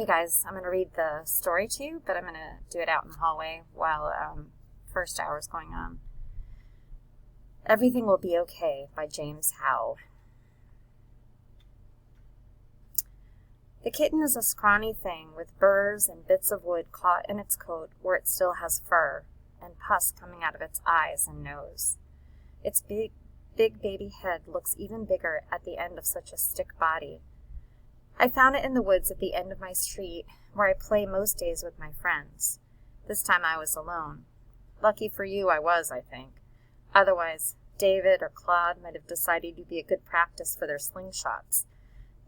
Hey guys, I'm going to read the story to you, but I'm going to do it out in the hallway while first hour is going on. Everything Will Be Okay by James Howe. The kitten is a scrawny thing with burrs and bits of wood caught in its coat where it still has fur, and pus coming out of its eyes and nose. Its big baby head looks even bigger at the end of such a stick body. I found it in the woods at the end of my street, where I play most days with my friends. This time I was alone. Lucky for you I was, I think. Otherwise, David or Claude might have decided you'd be a good practice for their slingshots.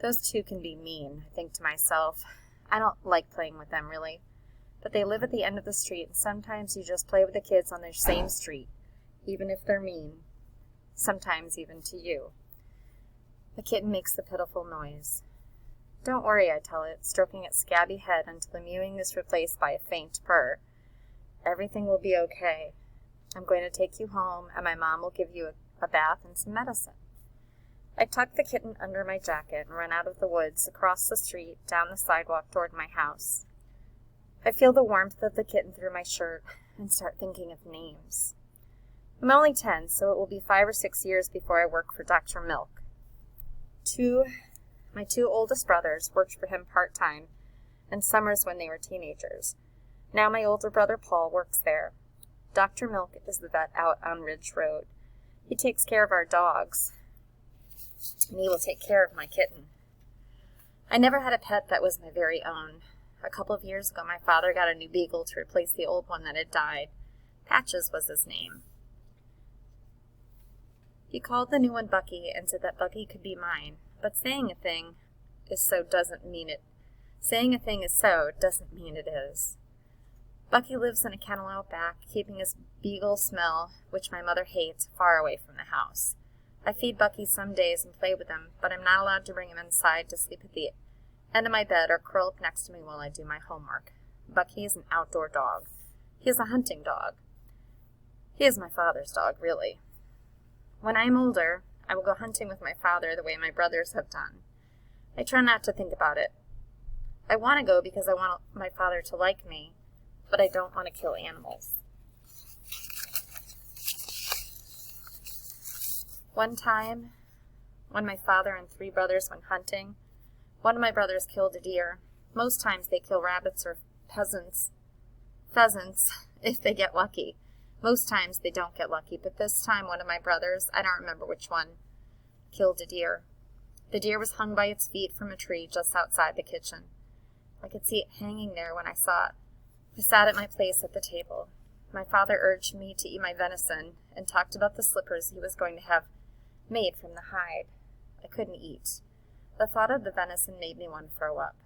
Those two can be mean, I think to myself. I don't like playing with them, really. But they live at the end of the street, and sometimes you just play with the kids on their same street, even if they're mean. Sometimes even to you. The kitten makes the pitiful noise. Don't worry, I tell it, stroking its scabby head until the mewing is replaced by a faint purr. Everything will be okay. I'm going to take you home, and my mom will give you a bath and some medicine. I tuck the kitten under my jacket and run out of the woods, across the street, down the sidewalk toward my house. I feel the warmth of the kitten through my shirt and start thinking of names. I'm only 10, so it will be 5 or 6 years before I work for Dr. Milk. My two oldest brothers worked for him part-time, and summers when they were teenagers. Now my older brother Paul works there. Dr. Milk is the vet out on Ridge Road. He takes care of our dogs, and he will take care of my kitten. I never had a pet that was my very own. A couple of years ago, my father got a new beagle to replace the old one that had died. Patches was his name. He called the new one Bucky and said that Bucky could be mine. But saying a thing is so doesn't mean it is. Bucky lives in a kennel out back, keeping his beagle Smell, which my mother hates, far away from the house. I feed Bucky some days and play with him, but I'm not allowed to bring him inside to sleep at the end of my bed or curl up next to me while I do my homework. Bucky is an outdoor dog. He is a hunting dog. He is my father's dog, really. When I am older, I will go hunting with my father the way my brothers have done. I try not to think about it. I want to go because I want my father to like me, but I don't want to kill animals. One time, when my father and 3 brothers went hunting, one of my brothers killed a deer. Most times they kill rabbits or pheasants, if they get lucky. Most times they don't get lucky, but this time one of my brothers, I don't remember which one, killed a deer. The deer was hung by its feet from a tree just outside the kitchen. I could see it hanging there when I saw it. I sat at my place at the table. My father urged me to eat my venison and talked about the slippers he was going to have made from the hide. I couldn't eat. The thought of the venison made me want to throw up.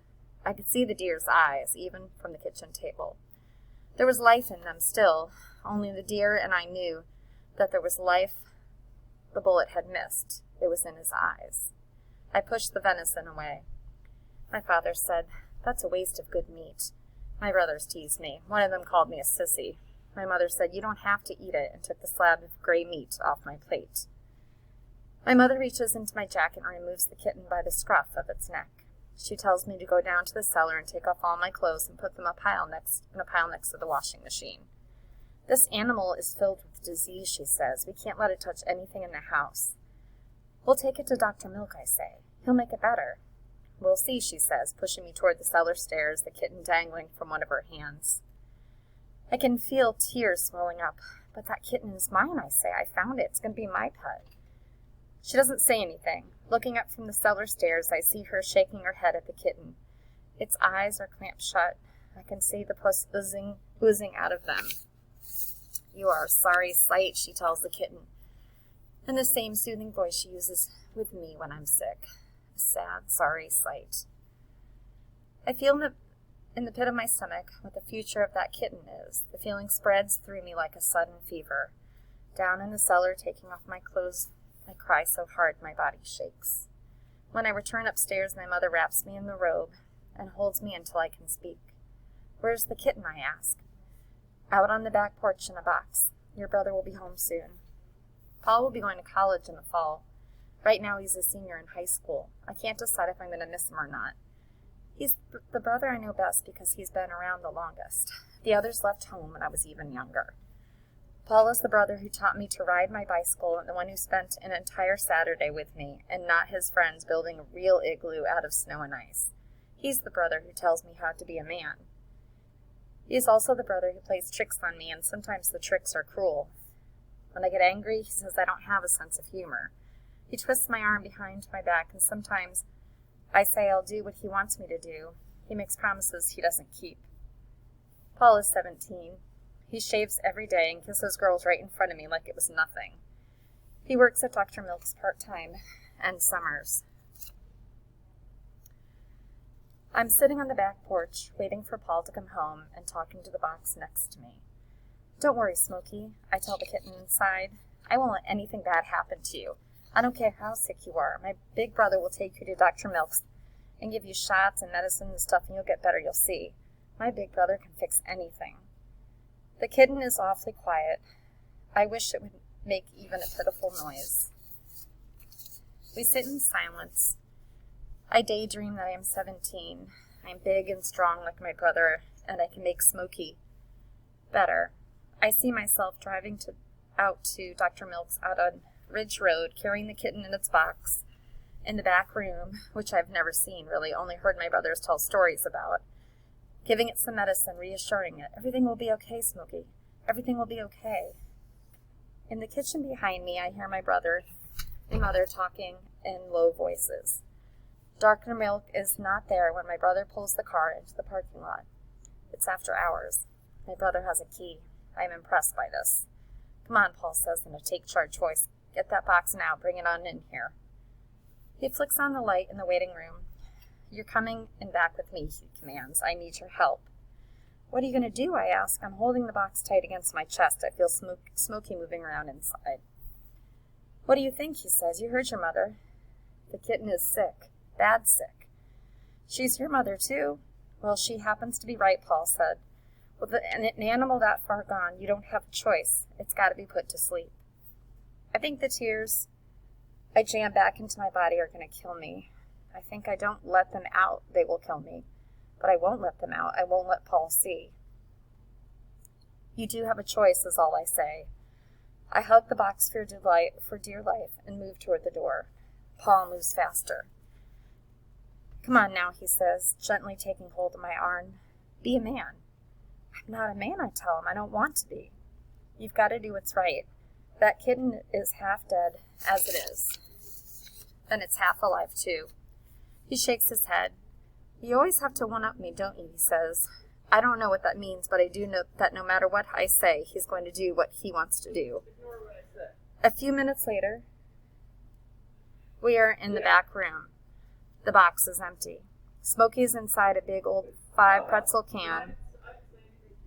I could see the deer's eyes, even from the kitchen table. There was life in them still, only the deer and I knew that there was life the bullet had missed. It was in his eyes. I pushed the venison away. My father said, "That's a waste of good meat." My brothers teased me. One of them called me a sissy. My mother said, "You don't have to eat it," and took the slab of gray meat off my plate. My mother reaches into my jacket and removes the kitten by the scruff of its neck. She tells me to go down to the cellar and take off all my clothes and put them in a pile next to the washing machine. "This animal is filled with disease," she says. "We can't let it touch anything in the house." "We'll take it to Dr. Milk," I say. "He'll make it better." "We'll see," she says, pushing me toward the cellar stairs, the kitten dangling from one of her hands. I can feel tears swelling up. "But that kitten is mine," I say. "I found it. It's going to be my pet." She doesn't say anything. Looking up from the cellar stairs, I see her shaking her head at the kitten. Its eyes are clamped shut. I can see the pus oozing out of them. "You are a sorry sight," she tells the kitten, in the same soothing voice she uses with me when I'm sick. A sad, sorry sight. I feel in the pit of my stomach what the future of that kitten is. The feeling spreads through me like a sudden fever. Down in the cellar, taking off my clothes, I cry so hard my body shakes. When I return upstairs, my mother wraps me in the robe and holds me until I can speak. "Where's the kitten?" I ask. "Out on the back porch in a box. Your brother will be home soon." Paul will be going to college in the fall. Right now he's a senior in high school. I can't decide if I'm going to miss him or not. He's the brother I know best because he's been around the longest. The others left home when I was even younger. Paul is the brother who taught me to ride my bicycle and the one who spent an entire Saturday with me and not his friends building a real igloo out of snow and ice. He's the brother who tells me how to be a man. He is also the brother who plays tricks on me, and sometimes the tricks are cruel. When I get angry, he says I don't have a sense of humor. He twists my arm behind my back, and sometimes I say I'll do what he wants me to do. He makes promises he doesn't keep. Paul is 17. He shaves every day and kisses girls right in front of me like it was nothing. He works at Dr. Milk's part-time and summers. I'm sitting on the back porch, waiting for Paul to come home and talking to the box next to me. Don't worry, Smokey, I tell the kitten inside. I won't let anything bad happen to you. I don't care how sick you are. My big brother will take you to Dr. Milk's and give you shots and medicine and stuff, and you'll get better, you'll see. My big brother can fix anything. The kitten is awfully quiet. I wish it would make even a pitiful noise. We sit in silence. I daydream that I am 17. I am big and strong like my brother, and I can make Smokey better. I see myself driving out to Dr. Milk's out on Ridge Road, carrying the kitten in its box in the back room, which I've never seen, really, only heard my brothers tell stories about. Giving it some medicine, reassuring it, everything will be okay, Smokey. Everything will be okay. In the kitchen behind me, I hear my brother and mother talking in low voices. Dr. Milk is not there when my brother pulls the car into the parking lot. It's after hours. My brother has a key. I am impressed by this. Come on, Paul says in a take-charge voice. Get that box now. Bring it on in here. He flicks on the light in the waiting room. You're coming in back with me, he commands. I need your help. What are you going to do, I ask. I'm holding the box tight against my chest. I feel Smokey moving around inside. What do you think, he says. You heard your mother. The kitten is sick. Bad sick. She's your mother, too? Well, she happens to be right, Paul said. With an animal that far gone, you don't have a choice. It's got to be put to sleep. I think the tears I jam back into my body are going to kill me. I think I don't let them out, they will kill me. But I won't let them out. I won't let Paul see. You do have a choice, is all I say. I hug the box for dear life and move toward the door. Paul moves faster. Come on now, he says, gently taking hold of my arm. Be a man. I'm not a man, I tell him. I don't want to be. You've got to do what's right. That kitten is half dead, as it is. Then it's half alive, too. He shakes his head. You always have to one-up me, don't you, he says. I don't know what that means, but I do know that no matter what I say, he's going to do what he wants to do. A few minutes later, we are in the back room. The box is empty. Smokey's inside a big old 5 pretzel can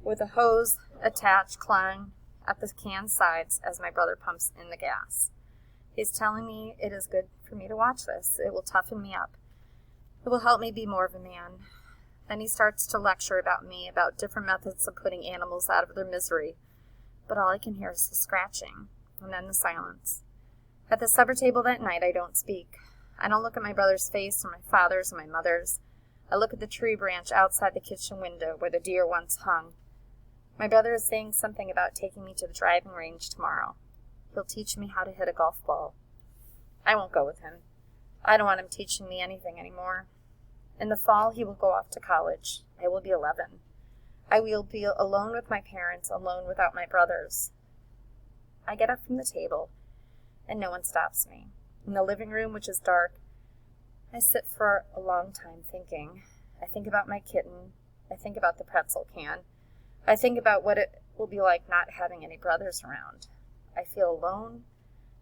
with a hose attached, clawing at the can's sides as my brother pumps in the gas. He's telling me it is good for me to watch this. It will toughen me up. It will help me be more of a man. Then he starts to lecture about me, about different methods of putting animals out of their misery. But all I can hear is the scratching, and then the silence. At the supper table that night, I don't speak. I don't look at my brother's face, or my father's, or my mother's. I look at the tree branch outside the kitchen window where the deer once hung. My brother is saying something about taking me to the driving range tomorrow. He'll teach me how to hit a golf ball. I won't go with him. I don't want him teaching me anything anymore. In the fall, he will go off to college. I will be 11. I will be alone with my parents, alone without my brothers. I get up from the table, and no one stops me. In the living room, which is dark, I sit for a long time thinking. I think about my kitten. I think about the pretzel can. I think about what it will be like not having any brothers around. I feel alone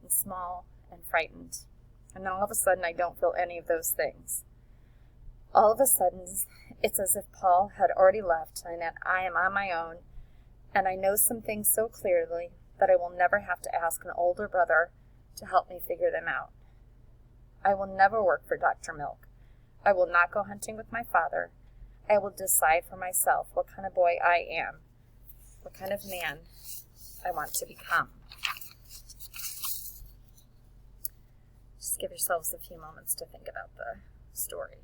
and small and frightened. And then all of a sudden, I don't feel any of those things. All of a sudden, it's as if Paul had already left and that I am on my own, and I know some things so clearly that I will never have to ask an older brother to help me figure them out. I will never work for Dr. Milk. I will not go hunting with my father. I will decide for myself what kind of boy I am, what kind of man I want to become. Just give yourselves a few moments to think about the story.